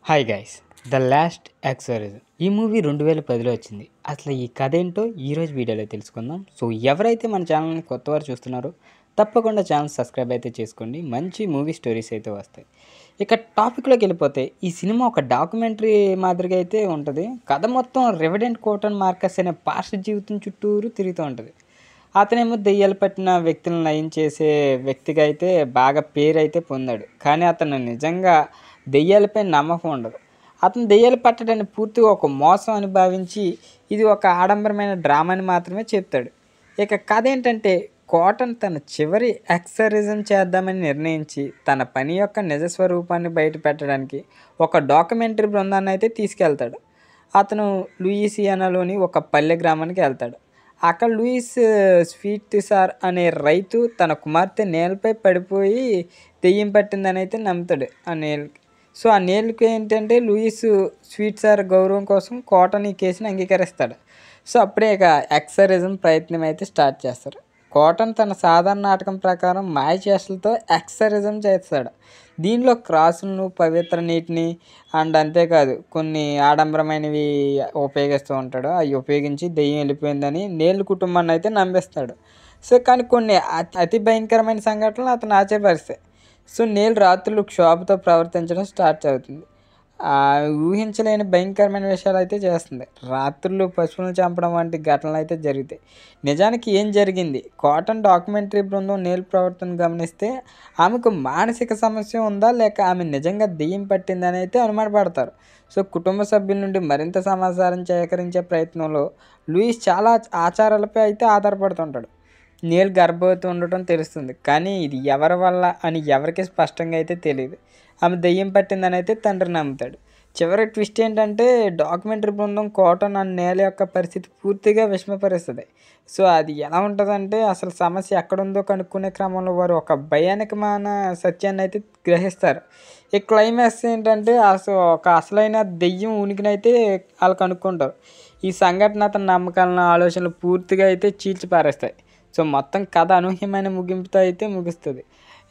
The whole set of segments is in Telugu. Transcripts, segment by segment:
హాయ్ గైస్, ద లాస్ట్ ఎక్సోరిజం ఈ మూవీ 2010లో వచ్చింది. అసలు ఈ కథ ఏంటో ఈరోజు వీడియోలో తెలుసుకుందాం. సో ఎవరైతే మన ఛానల్ని కొత్తవారు చూస్తున్నారో తప్పకుండా ఛానల్ సబ్స్క్రైబ్ అయితే చేసుకోండి. మంచి మూవీ స్టోరీస్ అయితే వస్తాయి. ఇక టాపిక్లోకి వెళ్ళిపోతే ఈ సినిమా ఒక డాక్యుమెంటరీ మాదిరిగా అయితే ఉంటుంది. కథ మొత్తం రెవిడెంట్ కోటన్ మార్కస్ అనే పాస్ట్ జీవితం చుట్టూరు తిరుగుతూ ఉంటుంది. అతనేమో దెయ్యాలు పట్టిన వ్యక్తులను నయం చేసే వ్యక్తిగా అయితే బాగా పేరు అయితే పొందాడు. కానీ అతను నిజంగా దెయ్యాలపై నమ్మకం ఉండదు. అతను దెయ్యాలు పట్టడాన్ని పూర్తిగా ఒక మోసం అని భావించి ఇది ఒక ఆడంబరమైన డ్రామా అని మాత్రమే చెప్తాడు. ఇక కథ ఏంటంటే, కాటన్ తన చివరి ఎక్సర్సిజం చేద్దామని నిర్ణయించి తన పని యొక్క నిజ స్వరూపాన్ని బయట పెట్టడానికి ఒక డాక్యుమెంటరీ బృందాన్ని అయితే తీసుకెళ్తాడు. అతను లూయిసియానాలోని ఒక పల్లె గ్రామానికి వెళ్తాడు. అక్కడ లూయిస్ స్వీట్సార్ అనే రైతు తన కుమార్తె నేలపై పడిపోయి దెయ్యం పట్టిందని అయితే నమ్ముతాడు ఆ నేలకి. సో ఆ నేలకి ఏంటంటే లూయిస్ స్వీట్సార్ గౌరవం కోసం కాటన్ ఈ కేసుని అంగీకరిస్తాడు. సో అప్పుడే ఇక ఎక్సర్సిజం ప్రయత్నం అయితే స్టార్ట్ చేస్తారు. కాటన్ తన సాధారణ నాటకం ప్రకారం మాయ చేష్టలతో ఎక్సర్సిజం చేస్తాడు. దీనిలో క్రాసులను, పవిత్ర నీటిని అంతేకాదు కొన్ని ఆడంబరమైనవి ఉపయోగిస్తూ ఉంటాడు. అవి ఉపయోగించి దెయ్యం వెళ్ళిపోయిందని నేలు కుటుంబాన్ని అయితే నమ్మిస్తాడు. సో కానీ కొన్ని అతి భయంకరమైన సంఘటనలు అతను ఆశ్చర్యపరుస్తాయి. సో నేలు రాత్రులు క్షోభతో ప్రవర్తించడం స్టార్ట్ అవుతుంది. ఊహించలేని భయంకరమైన విషయాలు అయితే చేస్తుంది. రాత్రులు పశువులను చంపడం వంటి ఘటనలు అయితే జరుగుతాయి. నిజానికి ఏం జరిగింది? కాటన్ డాక్యుమెంటరీ బృందం నేల్ ప్రవర్తన గమనిస్తే ఆమెకు మానసిక సమస్య ఉందా లేక ఆమె నిజంగా దెయ్యం పట్టిందని అయితే అనుమానపడతారు. సో కుటుంబ సభ్యుల నుండి మరింత సమాచారం సేకరించే ప్రయత్నంలో లూయిస్ చాలా ఆచారాలపై అయితే ఆధారపడుతుంటాడు. నేల్ గర్భవతి ఉండటం తెలుస్తుంది, కానీ ఇది ఎవరి వల్ల అని ఎవరికి స్పష్టంగా అయితే తెలియదు. ఆమె దెయ్యం పట్టిందని అయితే తండ్రి నమ్ముతాడు. చివరి ట్విస్ట్ ఏంటంటే, డాక్యుమెంటరీ బృందం కాటన్ ఆ నేల యొక్క పరిస్థితి పూర్తిగా విషమపరుస్తుంది. సో అది ఎలా ఉంటుందంటే, అసలు సమస్య ఎక్కడుందో కనుక్కునే క్రమంలో వారు ఒక భయానకమైన సత్యాన్ని అయితే గ్రహిస్తారు. ఈ క్లైమాక్స్ ఏంటంటే అసలైన దెయ్యం ఉనికినైతే వాళ్ళు కనుక్కుంటారు. ఈ సంఘటన అతని నమ్మకాలను, ఆలోచనలు పూర్తిగా అయితే చీల్చిపారేస్తాయి. సో మొత్తం కథ అనూహ్యమైన ముగింపుతో అయితే ముగుస్తుంది.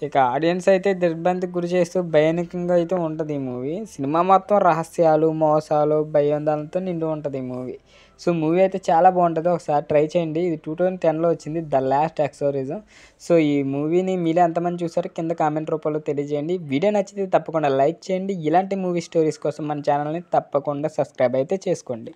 ఇక ఆడియన్స్ అయితే దిగ్భ్రాంతికి గురి చేస్తూ భయానకంగా అయితే ఉంటుంది ఈ మూవీ. సినిమా మొత్తం రహస్యాలు, మోసాలు, భయోందాలతో నిండి ఉంటుంది ఈ మూవీ. సో మూవీ అయితే చాలా బాగుంటుంది, ఒకసారి ట్రై చేయండి. ఇది 2010లో వచ్చింది, ద లాస్ట్ ఎక్సోరిజం. సో ఈ మూవీని మీలో ఎంతమంది చూసారో కింద కామెంట్ రూపంలో తెలియజేయండి. వీడియో నచ్చితే తప్పకుండా లైక్ చేయండి. ఇలాంటి మూవీ స్టోరీస్ కోసం మన ఛానల్ని తప్పకుండా సబ్స్క్రైబ్ అయితే చేసుకోండి.